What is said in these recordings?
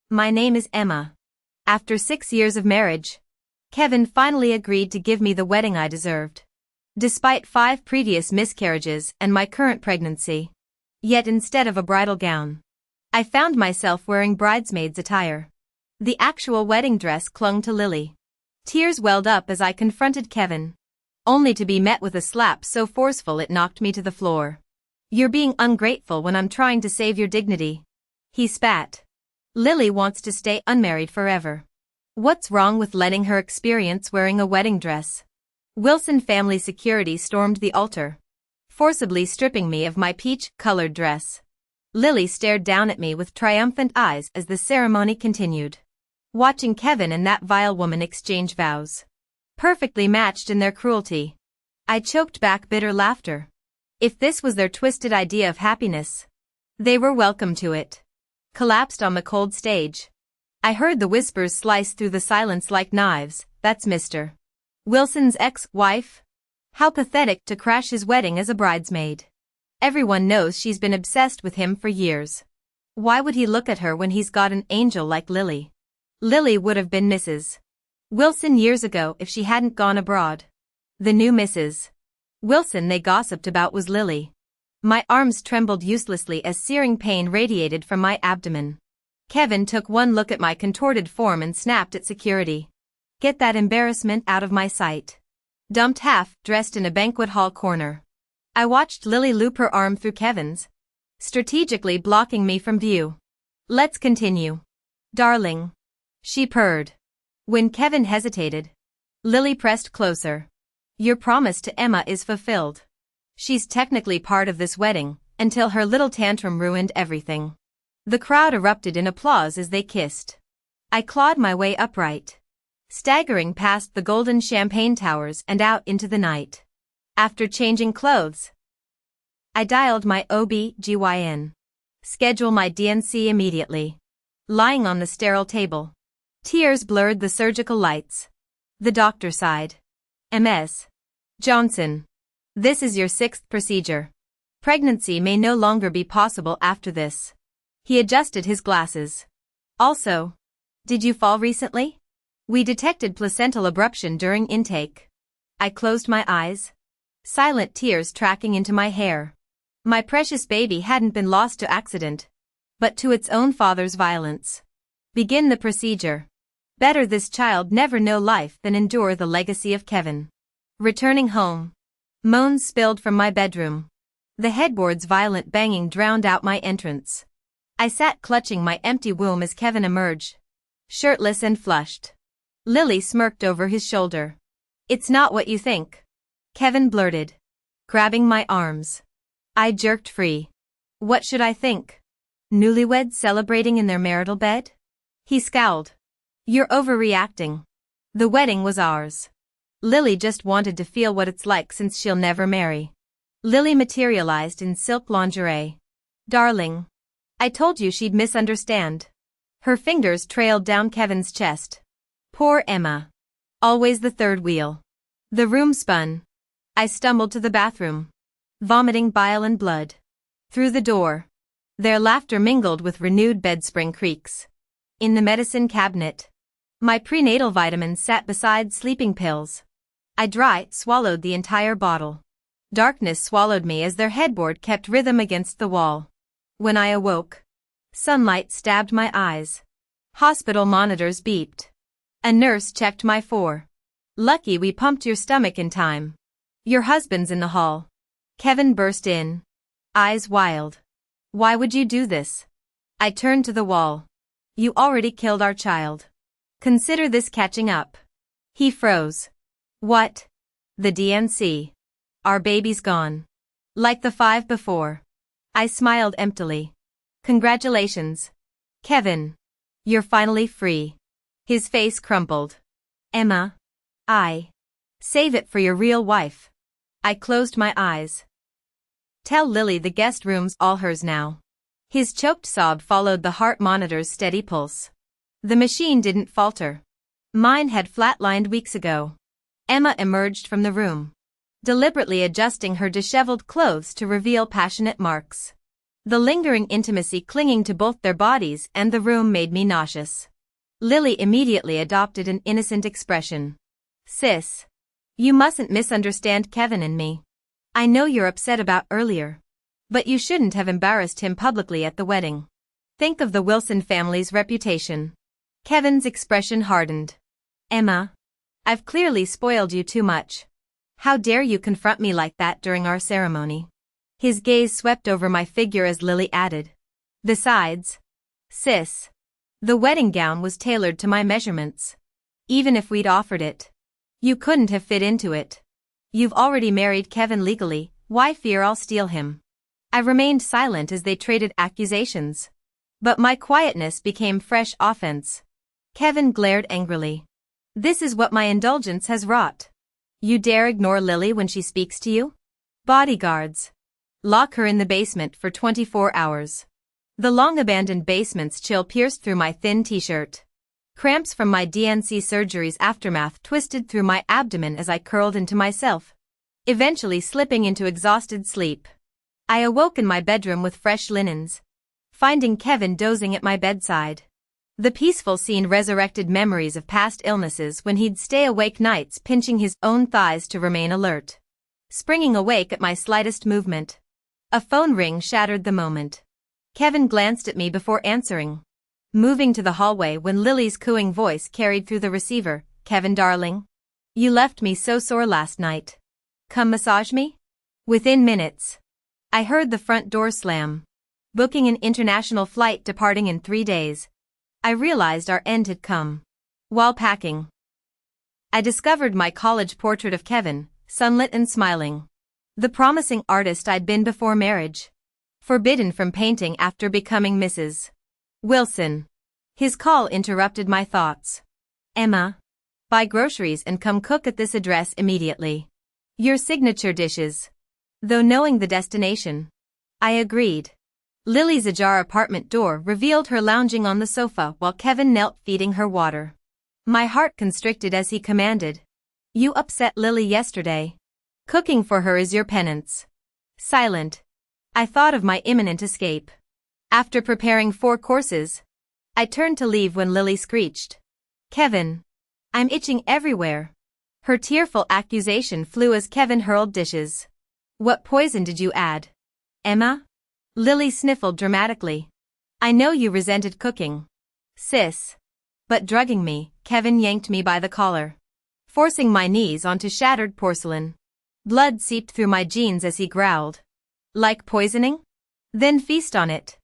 My name is Emma. After 6 years of marriage, Kevin finally agreed to give me the wedding I deserved. Despite 5 previous miscarriages and my current pregnancy. Yet instead of a bridal gown, I found myself wearing bridesmaid's attire. The actual wedding dress clung to Lily. Tears welled up as I confronted Kevin, only to be met with a slap so forceful it knocked me to the floor. You're being ungrateful when I'm trying to save your dignity. He spat. Lily wants to stay unmarried forever. What's wrong with letting her experience wearing a wedding dress? Wilson family security stormed the altar, forcibly stripping me of my peach-colored dress. Lily stared down at me with triumphant eyes as the ceremony continued. Watching Kevin and that vile woman exchange vows, perfectly matched in their cruelty, I choked back bitter laughter. If this was their twisted idea of happiness, they were welcome to it. Collapsed on the cold stage, I heard the whispers slice through the silence like knives. That's Mr. Wilson's ex-wife? How pathetic to crash his wedding as a bridesmaid. Everyone knows she's been obsessed with him for years. Why would he look at her when he's got an angel like Lily? Lily would have been Mrs. Wilson years ago if she hadn't gone abroad. The new Mrs. Wilson they gossiped about was Lily. My arms trembled uselessly as searing pain radiated from my abdomen. Kevin took one look at my contorted form and snapped at security. Get that embarrassment out of my sight. Dumped half-dressed in a banquet hall corner, I watched Lily loop her arm through Kevin's, strategically blocking me from view. Let's continue. Darling. She purred. When Kevin hesitated, Lily pressed closer. Your promise to Emma is fulfilled. She's technically part of this wedding, until her little tantrum ruined everything. The crowd erupted in applause as they kissed. I clawed my way upright, staggering past the golden champagne towers and out into the night. After changing clothes, I dialed my OB/GYN. Schedule my D&C immediately. Lying on the sterile table, tears blurred the surgical lights. The doctor sighed. Ms. Johnson, this is your 6th procedure. Pregnancy may no longer be possible after this. He adjusted his glasses. Also, did you fall recently? We detected placental abruption during intake. I closed my eyes, silent tears tracking into my hair. My precious baby hadn't been lost to accident, but to its own father's violence. Begin the procedure. Better this child never know life than endure the legacy of Kevin. Returning home, moans spilled from my bedroom. The headboard's violent banging drowned out my entrance. I sat clutching my empty womb as Kevin emerged, shirtless and flushed. Lily smirked over his shoulder. It's not what you think, Kevin blurted, grabbing my arms. I jerked free. What should I think? Newlyweds celebrating in their marital bed? He scowled. You're overreacting. The wedding was ours. Lily just wanted to feel what it's like since she'll never marry. Lily materialized in silk lingerie. Darling. I told you she'd misunderstand. Her fingers trailed down Kevin's chest. Poor Emma. Always the third wheel. The room spun. I stumbled to the bathroom, vomiting bile and blood. Through the door, their laughter mingled with renewed bedspring creaks. In the medicine cabinet, my prenatal vitamins sat beside sleeping pills. I dry swallowed the entire bottle. Darkness swallowed me as their headboard kept rhythm against the wall. When I awoke, sunlight stabbed my eyes. Hospital monitors beeped. A nurse checked my 4. Lucky we pumped your stomach in time. Your husband's in the hall. Kevin burst in, eyes wild. Why would you do this? I turned to the wall. You already killed our child. Consider this catching up. He froze. What? The D&C. Our baby's gone. Like the 5 before. I smiled emptily. Congratulations, Kevin. You're finally free. His face crumpled. Emma. Save it for your real wife. I closed my eyes. Tell Lily the guest room's all hers now. His choked sob followed the heart monitor's steady pulse. The machine didn't falter. Mine had flatlined weeks ago. Emma emerged from the room, deliberately adjusting her disheveled clothes to reveal passionate marks. The lingering intimacy clinging to both their bodies and the room made me nauseous. Lily immediately adopted an innocent expression. Sis. You mustn't misunderstand Kevin and me. I know you're upset about earlier. But you shouldn't have embarrassed him publicly at the wedding. Think of the Wilson family's reputation. Kevin's expression hardened. Emma. I've clearly spoiled you too much. How dare you confront me like that during our ceremony? His gaze swept over my figure as Lily added. Besides, sis, the wedding gown was tailored to my measurements. Even if we'd offered it, you couldn't have fit into it. You've already married Kevin legally, why fear I'll steal him? I remained silent as they traded accusations. But my quietness became fresh offense. Kevin glared angrily. This is what my indulgence has wrought. You dare ignore Lily when she speaks to you? Bodyguards. Lock her in the basement for 24 hours. The long-abandoned basement's chill pierced through my thin t-shirt. Cramps from my DNC surgery's aftermath twisted through my abdomen as I curled into myself, eventually slipping into exhausted sleep. I awoke in my bedroom with fresh linens, finding Kevin dozing at my bedside. The peaceful scene resurrected memories of past illnesses when he'd stay awake nights pinching his own thighs to remain alert, springing awake at my slightest movement. A phone ring shattered the moment. Kevin glanced at me before answering, moving to the hallway when Lily's cooing voice carried through the receiver. Kevin darling, you left me so sore last night. Come massage me? Within minutes, I heard the front door slam. Booking an international flight departing in 3 days, I realized our end had come. While packing, I discovered my college portrait of Kevin, sunlit and smiling. The promising artist I'd been before marriage. Forbidden from painting after becoming Mrs. Wilson. His call interrupted my thoughts. Emma, buy groceries and come cook at this address immediately. Your signature dishes. Though knowing the destination, I agreed. Lily's ajar apartment door revealed her lounging on the sofa while Kevin knelt feeding her water. My heart constricted as he commanded. You upset Lily yesterday. Cooking for her is your penance. Silent, I thought of my imminent escape. After preparing 4 courses, I turned to leave when Lily screeched. Kevin, I'm itching everywhere. Her tearful accusation flew as Kevin hurled dishes. What poison did you add? Emma? Lily sniffled dramatically. I know you resented cooking, sis. But drugging me, Kevin yanked me by the collar, forcing my knees onto shattered porcelain. Blood seeped through my jeans as he growled. Like poisoning? Then feast on it.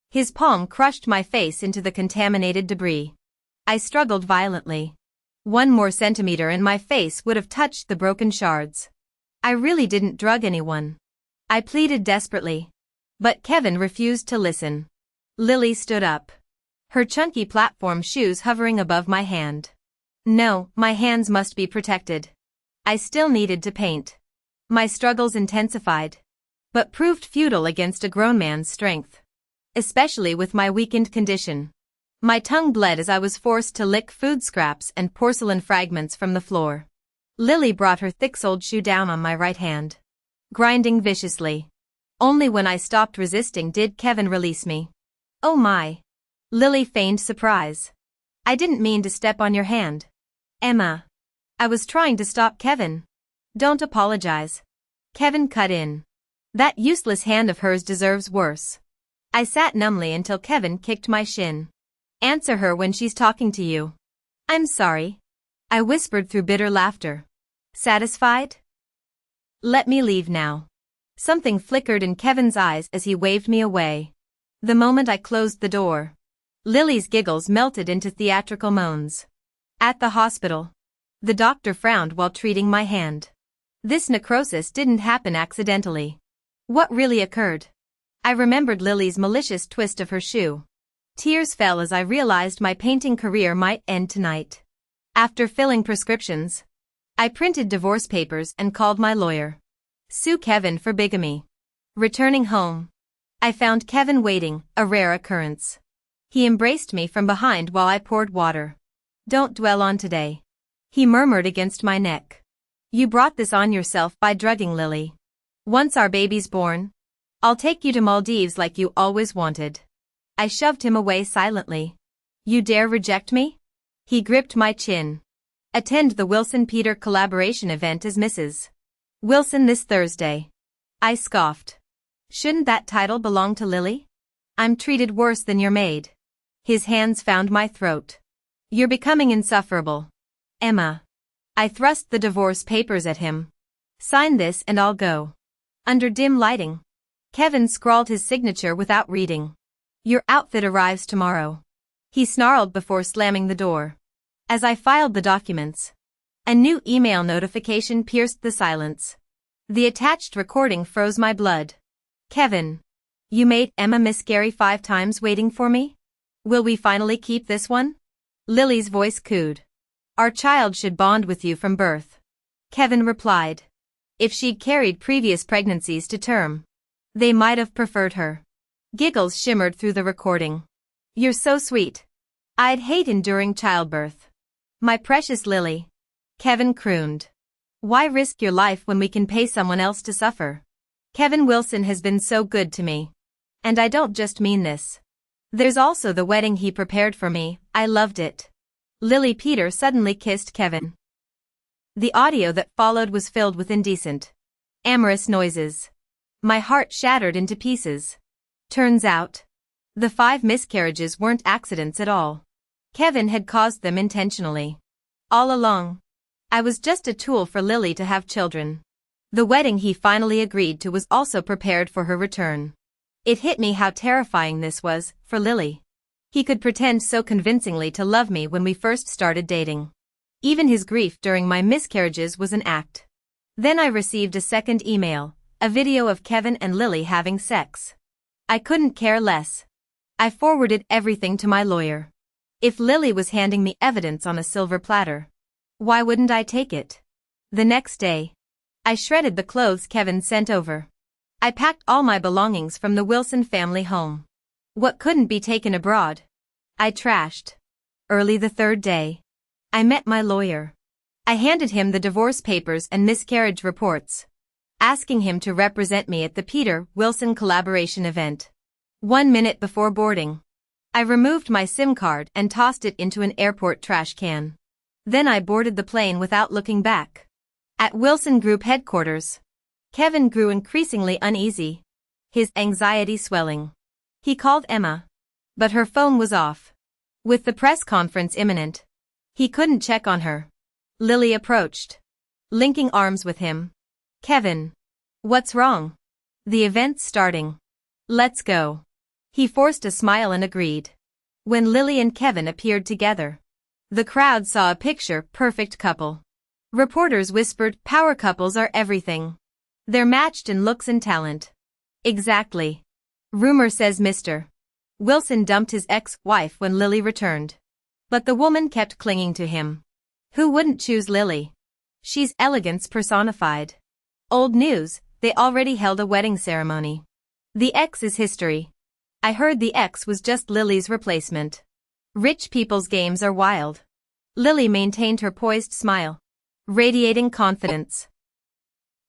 His palm crushed my face into the contaminated debris. I struggled violently. 1 more centimeter and my face would have touched the broken shards. I really didn't drug anyone. I pleaded desperately. But Kevin refused to listen. Lily stood up, her chunky platform shoes hovering above my hand. No, my hands must be protected. I still needed to paint. My struggles intensified, but proved futile against a grown man's strength, especially with my weakened condition. My tongue bled as I was forced to lick food scraps and porcelain fragments from the floor. Lily brought her thick-soled shoe down on my right hand, grinding viciously. Only when I stopped resisting did Kevin release me. Oh my. Lily feigned surprise. I didn't mean to step on your hand. Emma. I was trying to stop Kevin. Don't apologize. Kevin cut in. That useless hand of hers deserves worse. I sat numbly until Kevin kicked my shin. Answer her when she's talking to you. I'm sorry. I whispered through bitter laughter. Satisfied? Let me leave now. Something flickered in Kevin's eyes as he waved me away. The moment I closed the door, Lily's giggles melted into theatrical moans. At the hospital, the doctor frowned while treating my hand. This necrosis didn't happen accidentally. What really occurred? I remembered Lily's malicious twist of her shoe. Tears fell as I realized my painting career might end tonight. After filling prescriptions, I printed divorce papers and called my lawyer. Sue Kevin for bigamy. Returning home, I found Kevin waiting, a rare occurrence. He embraced me from behind while I poured water. Don't dwell on today, he murmured against my neck. You brought this on yourself by drugging Lily. Once our baby's born, I'll take you to Maldives like you always wanted. I shoved him away silently. You dare reject me? He gripped my chin. Attend the Wilson-Peter collaboration event as Mrs. Wilson this Thursday. I scoffed. Shouldn't that title belong to Lily? I'm treated worse than your maid. His hands found my throat. You're becoming insufferable. Emma. I thrust the divorce papers at him. Sign this and I'll go. Under dim lighting, Kevin scrawled his signature without reading. Your outfit arrives tomorrow. He snarled before slamming the door. As I filed the documents, a new email notification pierced the silence. The attached recording froze my blood. Kevin. You made Emma miscarry 5 times waiting for me? Will we finally keep this one? Lily's voice cooed. Our child should bond with you from birth. Kevin replied. If she'd carried previous pregnancies to term, they might have preferred her. Giggles shimmered through the recording. You're so sweet. I'd hate enduring childbirth. My precious Lily. Kevin crooned. Why risk your life when we can pay someone else to suffer? Kevin Wilson has been so good to me. And I don't just mean this. There's also the wedding he prepared for me. I loved it. Lily Peter suddenly kissed Kevin. The audio that followed was filled with indecent, amorous noises. My heart shattered into pieces. Turns out, the 5 miscarriages weren't accidents at all. Kevin had caused them intentionally. All along, I was just a tool for Lily to have children. The wedding he finally agreed to was also prepared for her return. It hit me how terrifying this was, for Lily. He could pretend so convincingly to love me when we first started dating. Even his grief during my miscarriages was an act. Then I received a second email, a video of Kevin and Lily having sex. I couldn't care less. I forwarded everything to my lawyer. If Lily was handing me evidence on a silver platter, why wouldn't I take it? The next day, I shredded the clothes Kevin sent over. I packed all my belongings from the Wilson family home. What couldn't be taken abroad, I trashed. Early the 3rd day, I met my lawyer. I handed him the divorce papers and miscarriage reports, asking him to represent me at the Peter Wilson collaboration event. 1 minute before boarding, I removed my SIM card and tossed it into an airport trash can. Then I boarded the plane without looking back. At Wilson Group headquarters, Kevin grew increasingly uneasy, his anxiety swelling. He called Emma, but her phone was off. With the press conference imminent, he couldn't check on her. Lily approached, linking arms with him. Kevin. What's wrong? The event's starting. Let's go. He forced a smile and agreed. When Lily and Kevin appeared together, the crowd saw a picture-perfect couple. Reporters whispered, power couples are everything. They're matched in looks and talent. Exactly. Rumor says Mr. Wilson dumped his ex-wife when Lily returned. But the woman kept clinging to him. Who wouldn't choose Lily? She's elegance personified. Old news, they already held a wedding ceremony. The ex is history. I heard the ex was just Lily's replacement. Rich people's games are wild. Lily maintained her poised smile, radiating confidence.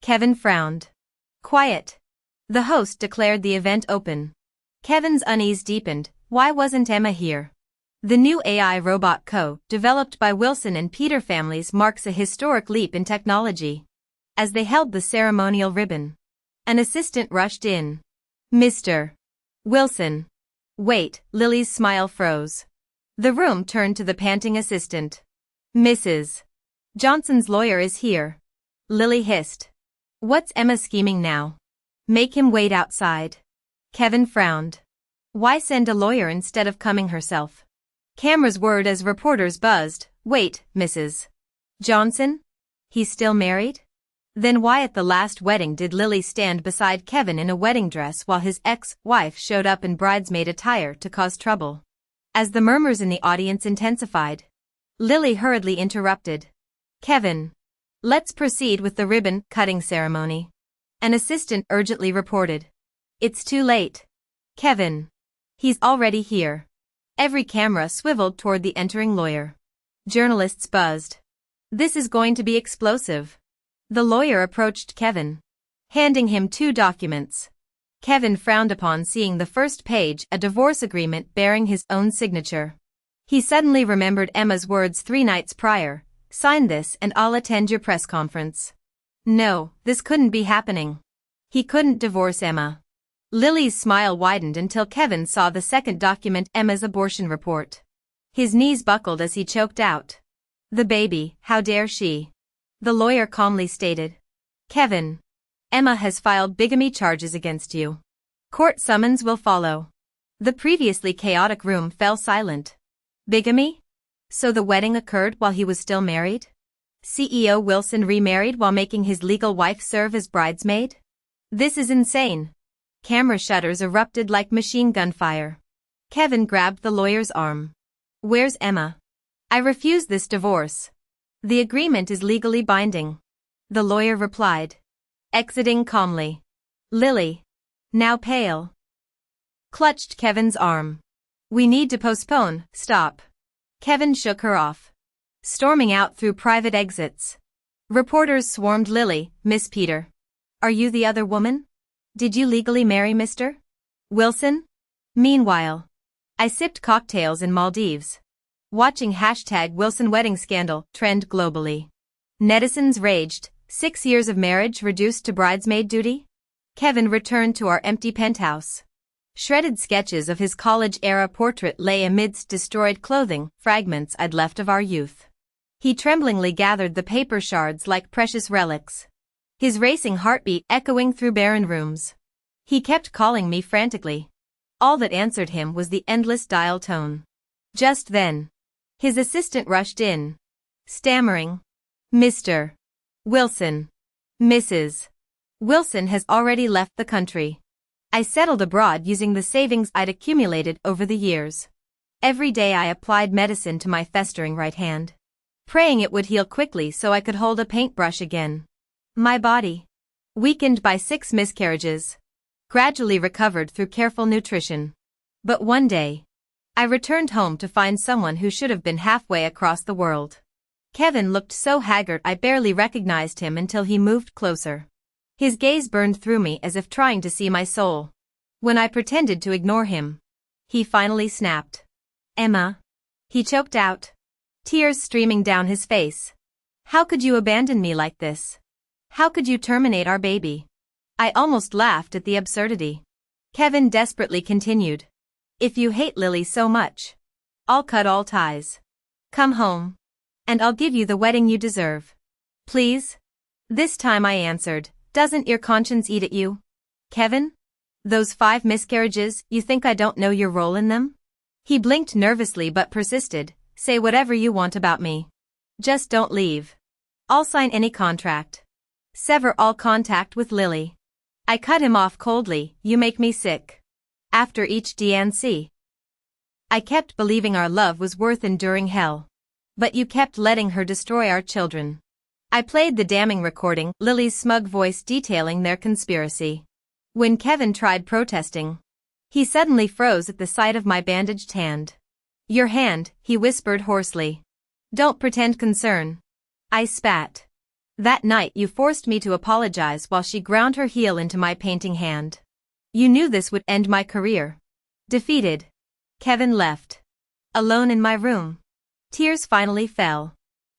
Kevin frowned. Quiet. The host declared the event open. Kevin's unease deepened. Why wasn't Emma here? The new AI robot developed by Wilson and Peter families marks a historic leap in technology. As they held the ceremonial ribbon, an assistant rushed in. Mr. Wilson. Wait, Lily's smile froze. The room turned to the panting assistant. Mrs. Johnson's lawyer is here. Lily hissed. What's Emma scheming now? Make him wait outside. Kevin frowned. Why send a lawyer instead of coming herself? Cameras whirred as reporters buzzed. Wait, Mrs. Johnson? He's still married? Then why at the last wedding did Lily stand beside Kevin in a wedding dress while his ex-wife showed up in bridesmaid attire to cause trouble? As the murmurs in the audience intensified, Lily hurriedly interrupted. Kevin. Let's proceed with the ribbon-cutting ceremony. An assistant urgently reported. It's too late. Kevin. He's already here. Every camera swiveled toward the entering lawyer. Journalists buzzed. This is going to be explosive. The lawyer approached Kevin, handing him 2 documents. Kevin frowned upon seeing the first page, a divorce agreement bearing his own signature. He suddenly remembered Emma's words 3 nights prior, "Sign this and I'll attend your press conference." No, this couldn't be happening. He couldn't divorce Emma. Lily's smile widened until Kevin saw the second document, Emma's abortion report. His knees buckled as he choked out, "The baby, how dare she?" The lawyer calmly stated, "Kevin, Emma has filed bigamy charges against you. Court summons will follow." The previously chaotic room fell silent. Bigamy? So the wedding occurred while he was still married? CEO Wilson remarried while making his legal wife serve as bridesmaid? This is insane. Camera shutters erupted like machine gun fire. Kevin grabbed the lawyer's arm. "Where's Emma? I refuse this divorce. The agreement is legally binding." The lawyer replied, exiting calmly. Lily, now pale, clutched Kevin's arm. "We need to postpone." "Stop." Kevin shook her off, storming out through private exits. Reporters swarmed Lily. "Miss Peter, are you the other woman? Did you legally marry Mr. Wilson?" Meanwhile, I sipped cocktails in Maldives, watching #WilsonWeddingScandal trend globally. Netizens raged, 6 years of marriage reduced to bridesmaid duty? Kevin returned to our empty penthouse. Shredded sketches of his college-era portrait lay amidst destroyed clothing, fragments I'd left of our youth. He tremblingly gathered the paper shards like precious relics, his racing heartbeat echoing through barren rooms. He kept calling me frantically. All that answered him was the endless dial tone. Just then, his assistant rushed in, stammering, "Mr. Wilson. Mrs. Wilson has already left the country." I settled abroad using the savings I'd accumulated over the years. Every day I applied medicine to my festering right hand, praying it would heal quickly so I could hold a paintbrush again. My body, weakened by 6 miscarriages, gradually recovered through careful nutrition. But one day, I returned home to find someone who should have been halfway across the world. Kevin looked so haggard I barely recognized him until he moved closer. His gaze burned through me as if trying to see my soul. When I pretended to ignore him, he finally snapped. "Emma," he choked out, tears streaming down his face. "How could you abandon me like this? How could you terminate our baby?" I almost laughed at the absurdity. Kevin desperately continued, "If you hate Lily so much, I'll cut all ties. Come home, and I'll give you the wedding you deserve. Please?" This time I answered, "Doesn't your conscience eat at you? Kevin? Those 5 miscarriages, you think I don't know your role in them?" He blinked nervously but persisted, "Say whatever you want about me. Just don't leave. I'll sign any contract. Sever all contact with Lily." I cut him off coldly, "You make me sick." After each DNC, I kept believing our love was worth enduring hell. But you kept letting her destroy our children. I played the damning recording, Lily's smug voice detailing their conspiracy. When Kevin tried protesting, he suddenly froze at the sight of my bandaged hand. "Your hand," he whispered hoarsely. "Don't pretend concern." I spat. "That night you forced me to apologize while she ground her heel into my painting hand. You knew this would end my career." Defeated, Kevin left. Alone in my room. Tears finally fell.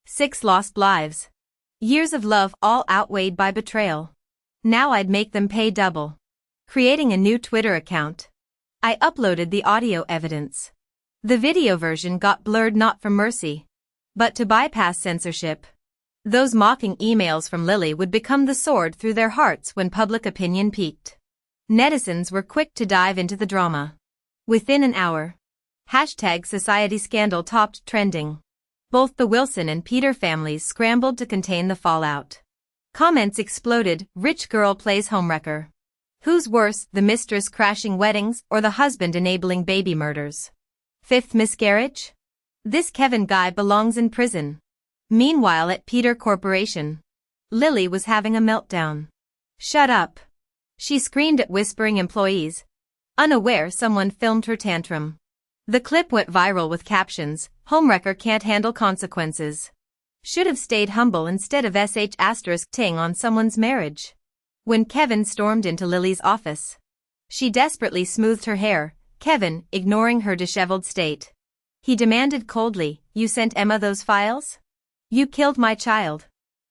6 lost lives. Years of love all outweighed by betrayal. Now I'd make them pay double. Creating a new Twitter account, I uploaded the audio evidence. The video version got blurred not from mercy, but to bypass censorship. Those mocking emails from Lily would become the sword through their hearts when public opinion peaked. Netizens were quick to dive into the drama. Within an hour, #SocietyScandal topped trending. Both the Wilson and Peter families scrambled to contain the fallout. Comments exploded, "Rich girl plays homewrecker. Who's worse, the mistress crashing weddings or the husband enabling baby murders? 5th miscarriage? This Kevin guy belongs in prison." Meanwhile at Peter Corporation, Lily was having a meltdown. "Shut up," she screamed at whispering employees, unaware someone filmed her tantrum. The clip went viral with captions, "Homewrecker can't handle consequences. Should have stayed humble instead of *ting on someone's marriage." When Kevin stormed into Lily's office, She desperately smoothed her hair, Kevin ignoring her disheveled state. He demanded coldly, "You sent Emma those files? You killed my child."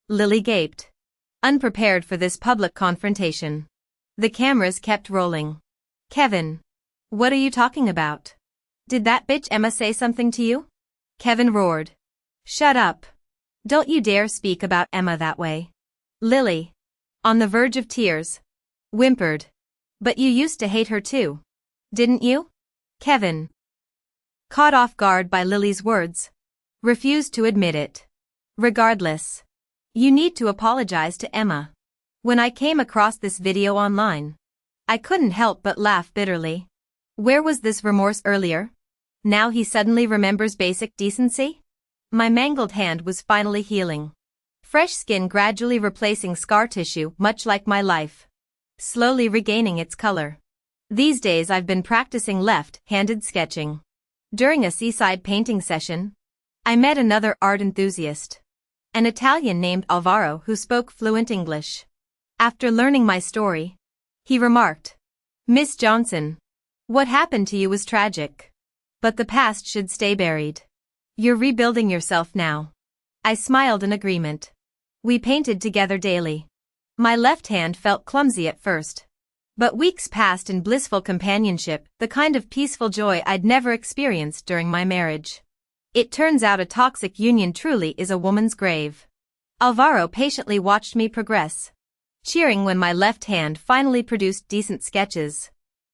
Lily gaped, unprepared for this public confrontation. The cameras kept rolling. "Kevin, what are you talking about? Did that bitch Emma say something to you?" Kevin roared. "Shut up. Don't you dare speak about Emma that way." Lily, on the verge of tears, whimpered. "But you used to hate her too, didn't you?" Kevin, caught off guard by Lily's words, refused to admit it. "Regardless, you need to apologize to Emma. When I came across this video online, I couldn't help but laugh bitterly. Where was this remorse earlier? Now he suddenly remembers basic decency?" My mangled hand was finally healing. Fresh skin gradually replacing scar tissue, much like my life, slowly regaining its color. These days I've been practicing left-handed sketching. During a seaside painting session, I met another art enthusiast, an Italian named Alvaro who spoke fluent English. After learning my story, he remarked, "Miss Johnson, what happened to you was tragic. But the past should stay buried. You're rebuilding yourself now." I smiled in agreement. We painted together daily. My left hand felt clumsy at first, but weeks passed in blissful companionship, the kind of peaceful joy I'd never experienced during my marriage. It turns out a toxic union truly is a woman's grave. Alvaro patiently watched me progress, cheering when my left hand finally produced decent sketches.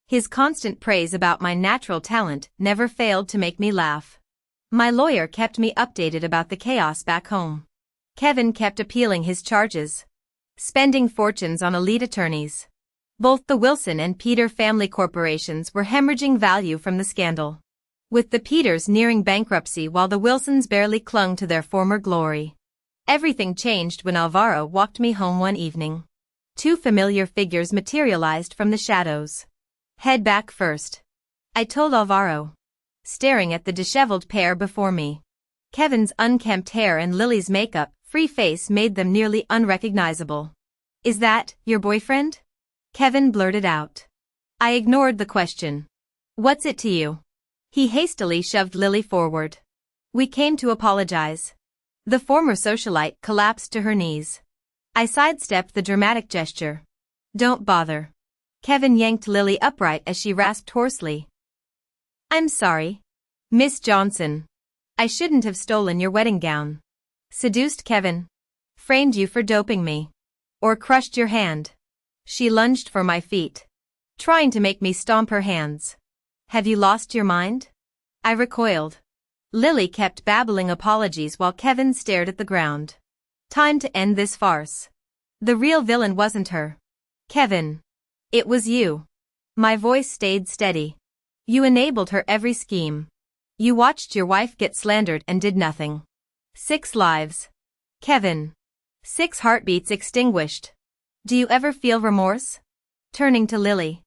His constant praise about my natural talent never failed to make me laugh. My lawyer kept me updated about the chaos back home. Kevin kept appealing his charges, spending fortunes on elite attorneys. Both the Wilson and Peter family corporations were hemorrhaging value from the scandal, with the Peters nearing bankruptcy while the Wilsons barely clung to their former glory. Everything changed when Alvaro walked me home one evening. Two familiar figures materialized from the shadows. "Head back first," I told Alvaro, staring at the disheveled pair before me. Kevin's unkempt hair and Lily's makeup-free face made them nearly unrecognizable. "Is that your boyfriend?" Kevin blurted out. I ignored the question. "What's it to you?" He hastily shoved Lily forward. "We came to apologize." The former socialite collapsed to her knees. I sidestepped the dramatic gesture. "Don't bother." Kevin yanked Lily upright as she rasped hoarsely. "I'm sorry, Miss Johnson. I shouldn't have stolen your wedding gown." Seduced Kevin. "Framed you for doping me. Or crushed your hand." She lunged for my feet, trying to make me stomp her hands. "Have you lost your mind?" I recoiled. Lily kept babbling apologies while Kevin stared at the ground. Time to end this farce. The real villain wasn't her, Kevin. It was you. My voice stayed steady. You enabled her every scheme. You watched your wife get slandered and did nothing. 6 lives. Kevin. 6 heartbeats extinguished. Do you ever feel remorse? Turning to Lily,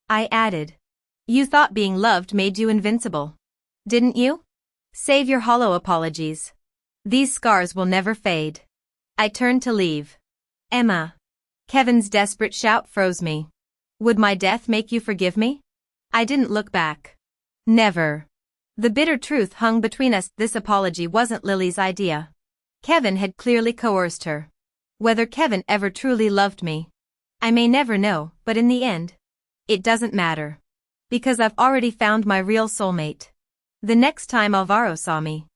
I added. You thought being loved made you invincible, didn't you? Save your hollow apologies. These scars will never fade. I turned to leave. Emma. Kevin's desperate shout froze me. Would my death make you forgive me? I didn't look back. Never. The bitter truth hung between us. This apology wasn't Lily's idea. Kevin had clearly coerced her. Whether Kevin ever truly loved me, I may never know, but in the end, it doesn't matter. Because I've already found my real soulmate. The next time Alvaro saw me,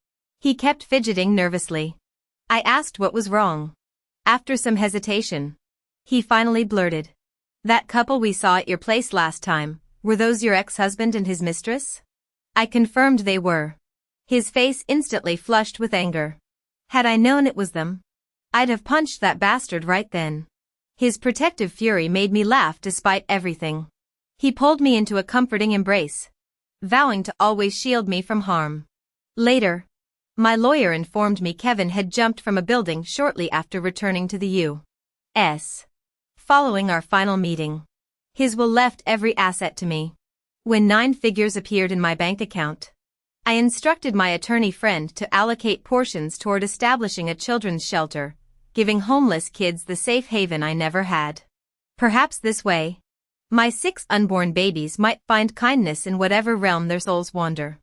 he kept fidgeting nervously. I asked what was wrong. After some hesitation, he finally blurted. That couple we saw at your place last time, were those your ex-husband and his mistress? I confirmed they were. His face instantly flushed with anger. Had I known it was them, I'd have punched that bastard right then. His protective fury made me laugh despite everything. He pulled me into a comforting embrace, vowing to always shield me from harm. Later, my lawyer informed me Kevin had jumped from a building shortly after returning to the U.S. Following our final meeting, his will left every asset to me. When 9 figures appeared in my bank account, I instructed my attorney friend to allocate portions toward establishing a children's shelter, giving homeless kids the safe haven I never had. Perhaps this way, My 6 unborn babies might find kindness in whatever realm their souls wander.